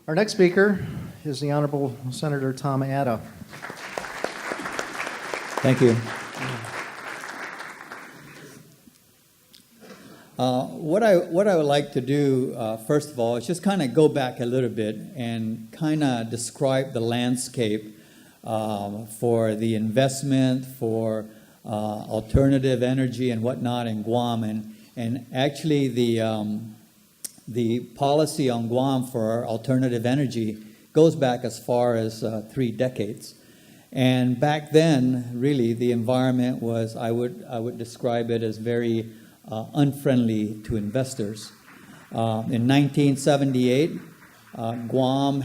Our next speaker is the Honorable Senator Tom Atta. Thank you. What I would like to do, first of all, is just kind of go back a little bit and kind of describe the landscape for the investment, for alternative energy and whatnot in Guam, and actually the policy on Guam for alternative energy goes back as far as 3 decades. And back then, really, the environment was, I would describe it as very unfriendly to investors. In 1978, Guam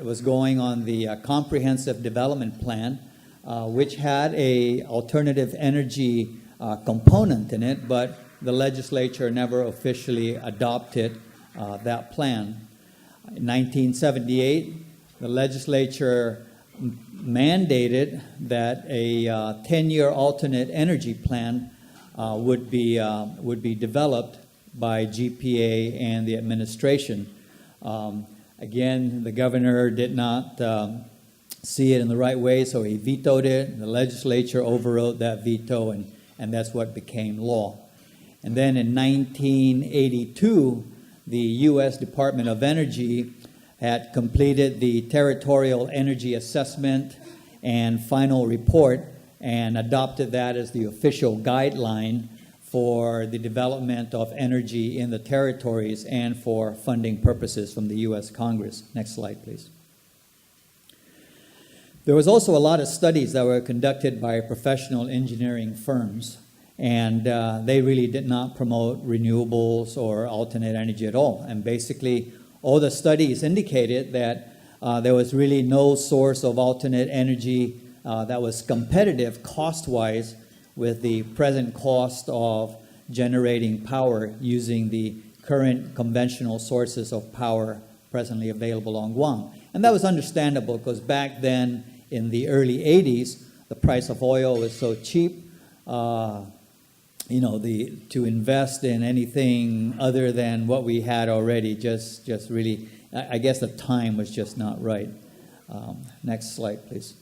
was going on the Comprehensive Development Plan, which had a alternative energy component in it, but the legislature never officially adopted that plan. In 1978, the legislature mandated that a 10-year alternate energy plan would be developed by GPA and the administration. Again, the governor did not see it in the right way, so he vetoed it. The legislature overrode that veto, and that's what became law. And then in 1982, the U.S. Department of Energy had completed the Territorial Energy Assessment and final report and adopted that as the official guideline for the development of energy in the territories and for funding purposes from the U.S. Congress. Next slide, please. There was also a lot of studies that were conducted by professional engineering firms, and they really did not promote renewables or alternate energy at all. And basically, all the studies indicated that there was really no source of alternate energy that was competitive cost-wise with the present cost of generating power using the current conventional sources of power presently available on Guam. And that was understandable because back then, in the early 80s, the price of oil was so cheap, to invest in anything other than what we had already just really, I guess the time was just not right. Next slide, please.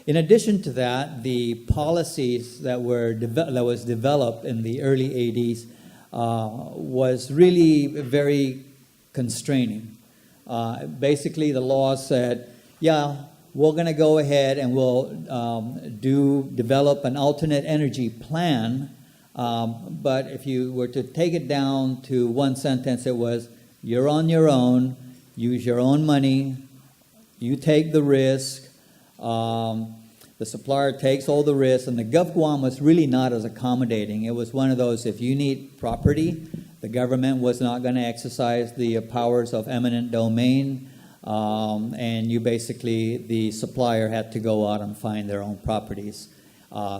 In addition to that, the policies that was developed in the early 80s was really very constraining. Basically, the law said, we're going to go ahead and we'll develop an alternate energy plan, but if you were to take it down to one sentence, it was, you're on your own, use your own money, you take the risk, the supplier takes all the risks, and the Gov Guam was really not as accommodating. It was one of those, if you need property, the government was not going to exercise the powers of eminent domain, and you basically, the supplier had to go out and find their own properties.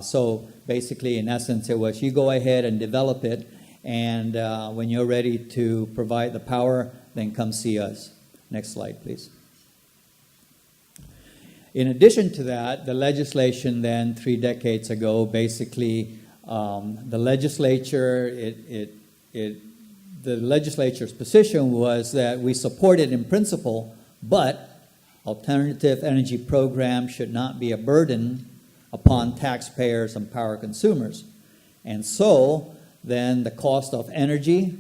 So basically, in essence, it was you go ahead and develop it, and when you're ready to provide the power, then come see us. Next slide, please. In addition to that, the legislation then 3 decades ago, basically, the legislature's position was that we support it in principle, but alternative energy programs should not be a burden upon taxpayers and power consumers. And so, then the cost of energy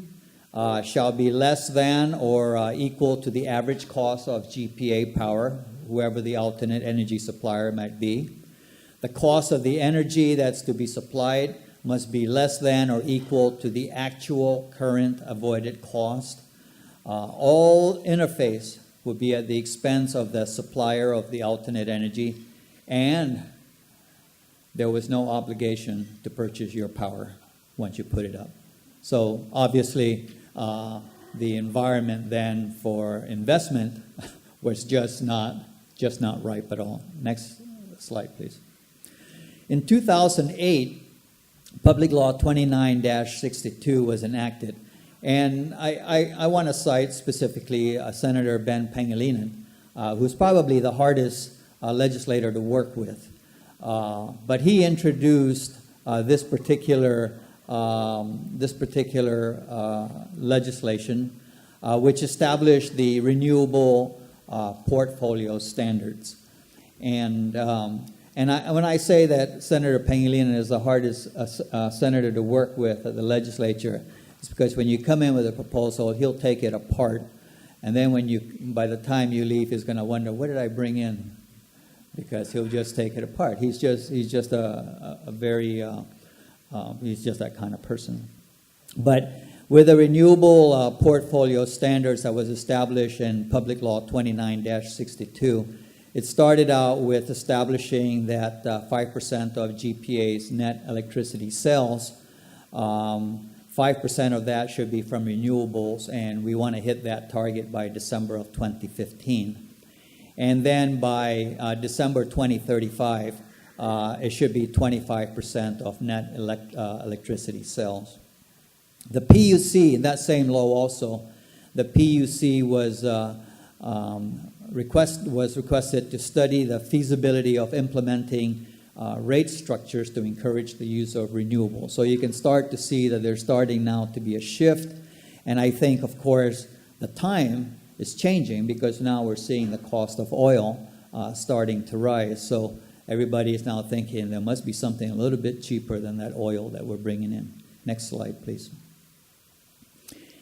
shall be less than or equal to the average cost of GPA power, whoever the alternate energy supplier might be. The cost of the energy that's to be supplied must be less than or equal to the actual current avoided cost. All interface would be at the expense of the supplier of the alternate energy, and there was no obligation to purchase your power once you put it up. So obviously, the environment then for investment was just not ripe at all. Next slide, please. In 2008, Public Law 29-62 was enacted. And I want to cite specifically Senator Ben Pangilinan, who's probably the hardest legislator to work with. But he introduced this particular legislation which established the renewable portfolio standards. And when I say that Senator Pangilinan is the hardest senator to work with at the legislature, it's because when you come in with a proposal, he'll take it apart, and then by the time you leave, he's going to wonder, what did I bring in? Because he'll just take it apart. He's just he's just that kind of person. But with the renewable portfolio standards that was established in Public Law 29-62, it started out with establishing that 5% of GPA's net electricity sales, 5% of that should be from renewables, and we want to hit that target by December of 2015. And then by December 2035, it should be 25% of net electricity sales. The PUC, in that same law also, the PUC was requested to study the feasibility of implementing rate structures to encourage the use of renewables. So you can start to see that there's starting now to be a shift. And I think, of course, the time is changing because now we're seeing the cost of oil starting to rise. So everybody is now thinking there must be something a little bit cheaper than that oil that we're bringing in. Next slide, please.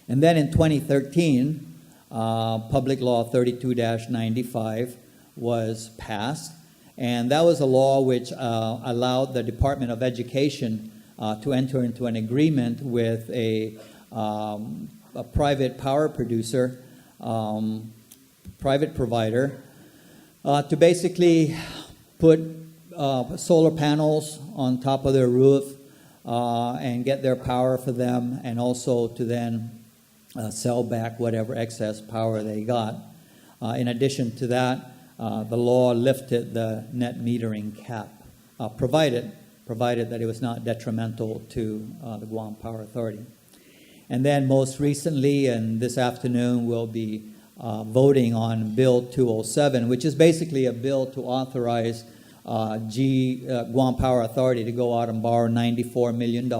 And then in 2013, Public Law 32-95 was passed, and that was a law which allowed the Department of Education to enter into an agreement with a private power producer, private provider, to basically put solar panels on top of their roof and get their power for them, and also to then sell back whatever excess power they got. In addition to that, the law lifted the net metering cap, provided that it was not detrimental to the Guam Power Authority. And then most recently, and this afternoon, we'll be voting on Bill 207, which is basically a bill to authorize Guam Power Authority to go out and borrow $94 million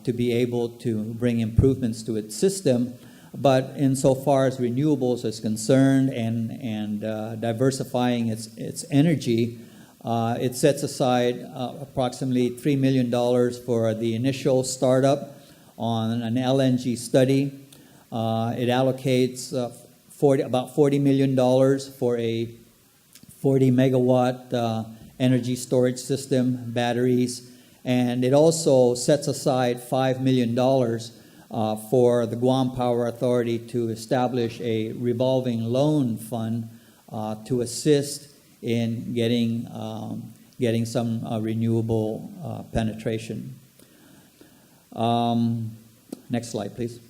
to be able to bring improvements to its system. But insofar as renewables is concerned and diversifying its energy, it sets aside approximately $3 million for the initial startup on an LNG study. It allocates about $40 million for a 40 megawatt energy storage system, batteries, and it also sets aside $5 million for the Guam Power Authority to establish a revolving loan fund to assist in getting some renewable penetration. Next slide, please.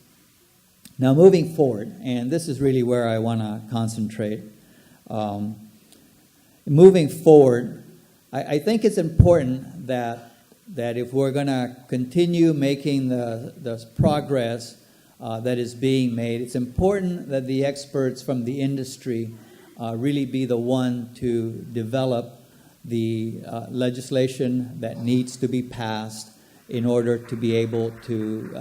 Now, moving forward, and this is really where I want to concentrate. Moving forward, I think it's important that if we're going to continue making the progress that is being made, it's important that the experts from the industry really be the one to develop the legislation that needs to be passed in order to be able to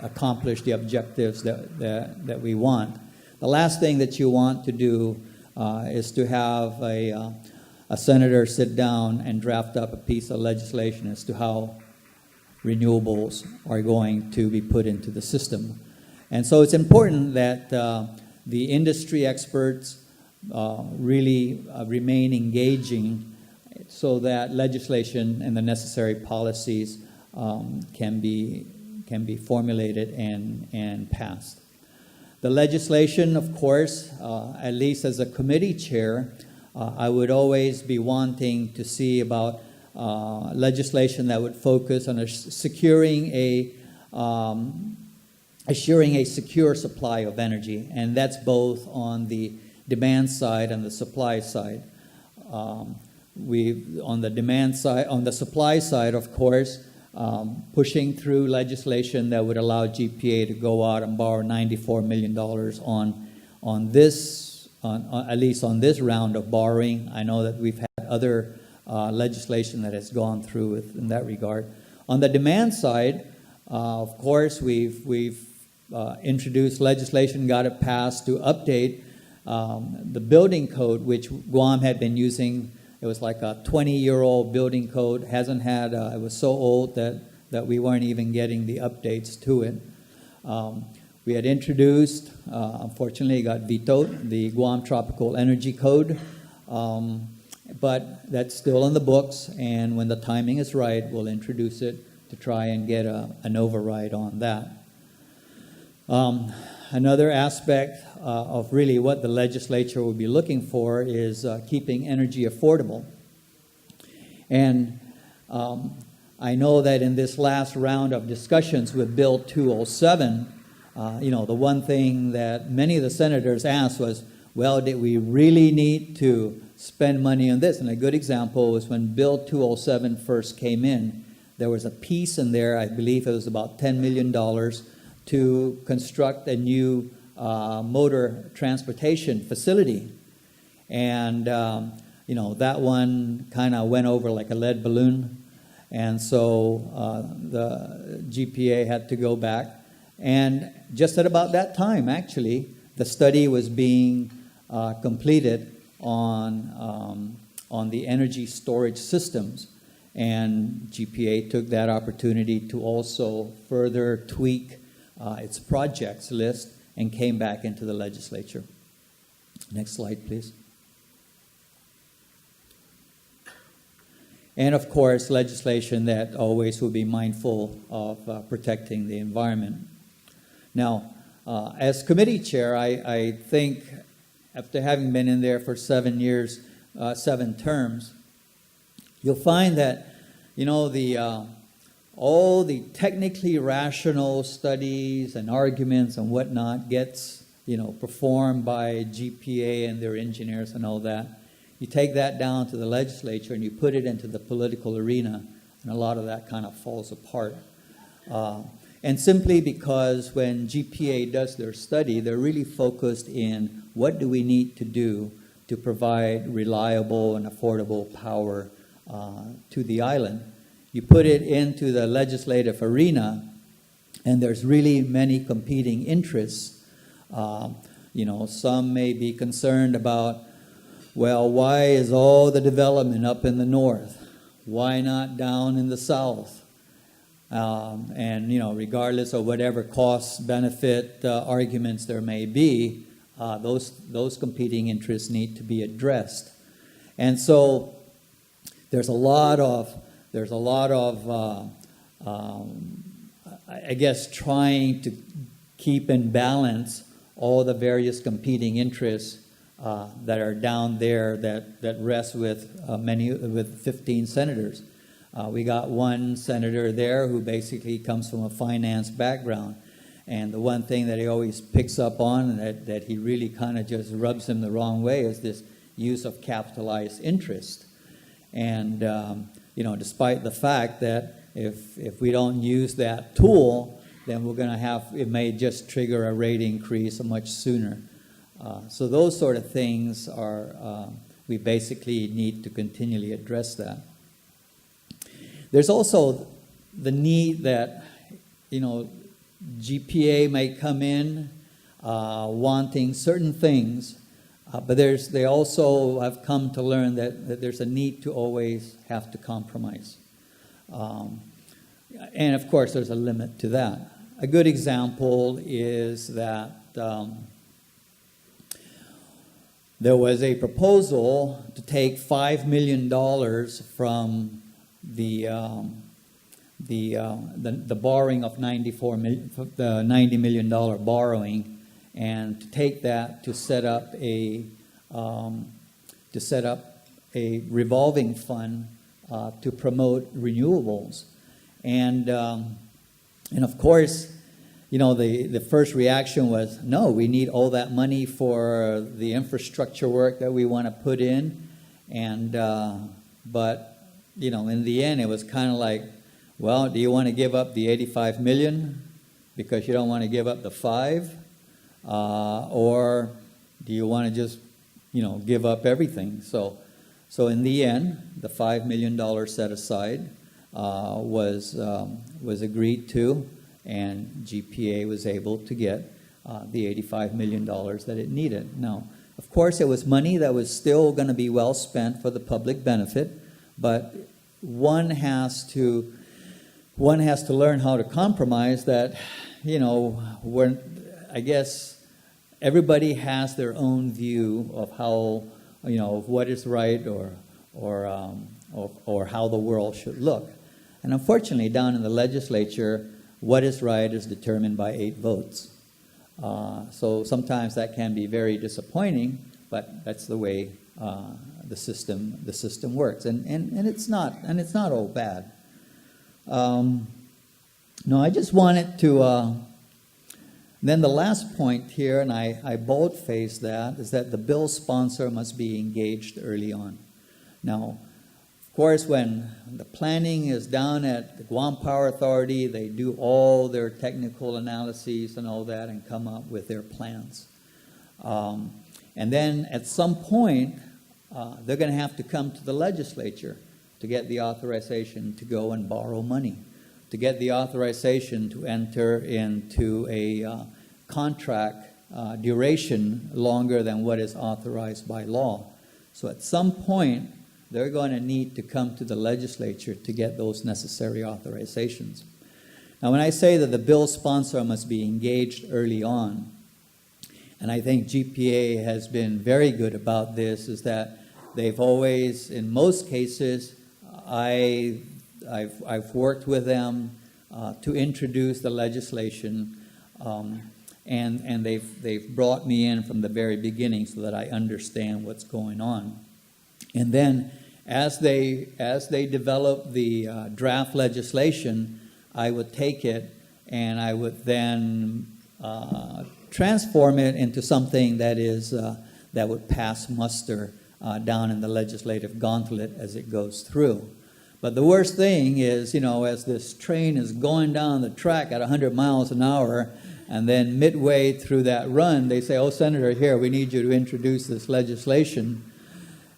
accomplish the objectives that we want. The last thing that you want to do is to have a senator sit down and draft up a piece of legislation as to how renewables are going to be put into the system. And so it's important that the industry experts really remain engaging so that legislation and the necessary policies can be formulated and passed. The legislation, of course, at least as a committee chair, I would always be wanting to see about legislation that would focus on assuring a secure supply of energy, and that's both on the demand side and the supply side. On the demand side, on the supply side, of course, pushing through legislation that would allow GPA to go out and borrow $94 million on this. At least on this round of borrowing. I know that we've had other legislation that has gone through in that regard. On the demand side, of course, we've introduced legislation, got it passed to update the building code, which Guam had been using. It was like a 20-year-old building code. Hasn't had, it was so old that we weren't even getting the updates to it. We had introduced, unfortunately it got vetoed, the Guam Tropical Energy Code. But that's still in the books, and when the timing is right, we'll introduce it to try and get an override on that. Another aspect of really what the legislature will be looking for is keeping energy affordable. And I know that in this last round of discussions with Bill 207, the one thing that many of the senators asked was, well, did we really need to spend money on this? And a good example was when Bill 207 first came in, there was a piece in there, I believe it was about $10 million, to construct a new motor transportation facility. And, that one kind of went over like a lead balloon. And so the GPA had to go back. And just at about that time, actually, the study was being completed on the energy storage systems. And GPA took that opportunity to also further tweak its projects list and came back into the legislature. Next slide, please. And of course, legislation that always will be mindful of protecting the environment. Now, as committee chair, I think after having been in there for 7 years, 7 terms, you'll find that, all the technically rational studies and arguments and whatnot gets, performed by GPA and their engineers and all that. You take that down to the legislature and you put it into the political arena, and a lot of that kind of falls apart. And simply because when GPA does their study, they're really focused in what do we need to do to provide reliable and affordable power to the island. You put it into the legislative arena, and there's really many competing interests. Some may be concerned about, well, why is all the development up in the north? Why not down in the south? Regardless of whatever cost-benefit arguments there may be, those competing interests need to be addressed. And so there's a lot of trying to keep in balance all the various competing interests that are down there that rest with 15 senators. We got one senator there who basically comes from a finance background. And the one thing that he always picks up on that he really kind of just rubs him the wrong way is this use of capitalized interest. And, despite the fact that if we don't use that tool, then we're going to it may just trigger a rate increase much sooner. So those sort of things we basically need to continually address that. There's also the need that, GPA may come in wanting certain things, but they also have come to learn that there's a need to always have to compromise. And of course, there's a limit to that. A good example is that there was a proposal to take $5 million from the borrowing of the $90 million borrowing, and to take that to set up a revolving fund to promote renewables, and of course, the first reaction was, no, we need all that money for the infrastructure work that we want to put in, but in the end, it was kind of like, well, do you want to give up the $85 million because you don't want to give up the $5, or do you want to just, give up everything? So in the end, the $5 million set aside was agreed to, and GPA was able to get the $85 million that it needed. Now, of course, it was money that was still going to be well spent for the public benefit, but one has to learn how to compromise that, I guess everybody has their own view of how, of what is right or how the world should look. And unfortunately, down in the legislature, what is right is determined by 8 votes. So sometimes that can be very disappointing, but that's the way the system works, and it's not all bad. No, I just wanted to. Then the last point here, and I bold-faced that, is that the bill sponsor must be engaged early on. Now, of course, when the planning is down at the Guam Power Authority, they do all their technical analyses and all that and come up with their plans. And then at some point, they're going to have to come to the legislature to get the authorization to go and borrow money, to get the authorization to enter into a contract duration longer than what is authorized by law. So at some point, they're going to need to come to the legislature to get those necessary authorizations. Now, when I say that the bill sponsor must be engaged early on, and I think GPA has been very good about this, is that they've always, in most cases, I've worked with them to introduce the legislation, and they've brought me in from the very beginning so that I understand what's going on. And then, as they develop the draft legislation, I would take it and I would then transform it into something that would pass muster down in the legislative gauntlet as it goes through. But the worst thing is, as this train is going down the track at 100 miles an hour, and then midway through that run, they say, "Oh, Senator, here, we need you to introduce this legislation."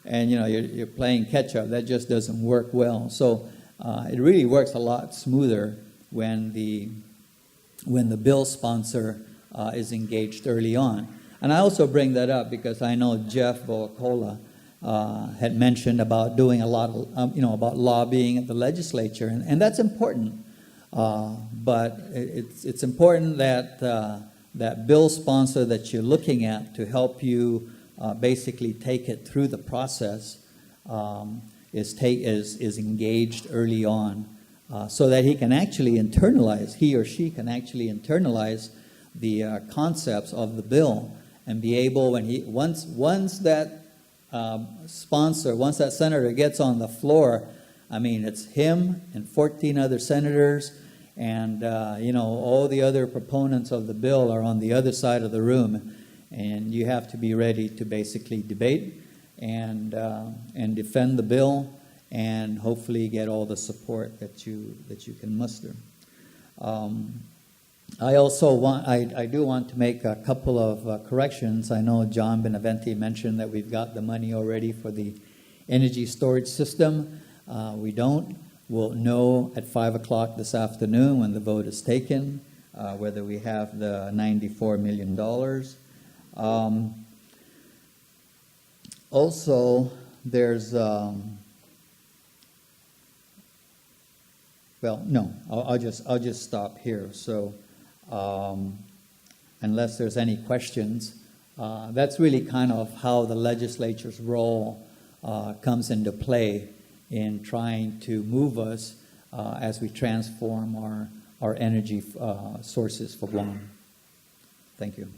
And, you're playing catch-up. That just doesn't work well. So it really works a lot smoother when the bill sponsor is engaged early on. And I also bring that up because I know Jeff Volcola had mentioned about doing a lot of, about lobbying at the legislature, and that's important. But it's important that that bill sponsor that you're looking at to help you basically take it through the process is engaged early on, so that he or she can actually internalize the concepts of the bill and be able, once that senator gets on the floor, it's him and 14 other senators, and all the other proponents of the bill are on the other side of the room, and you have to be ready to basically debate and defend the bill and hopefully get all the support that you can muster. I do want to make a couple of corrections. I know John Benavente mentioned that we've got the money already for the energy storage system. We don't. We'll know at 5 o'clock this afternoon when the vote is taken whether we have the $94 million. Also, there's I'll just stop here. So, unless there's any questions, that's really kind of how the legislature's role comes into play in trying to move us as we transform our energy sources for Guam. Thank you.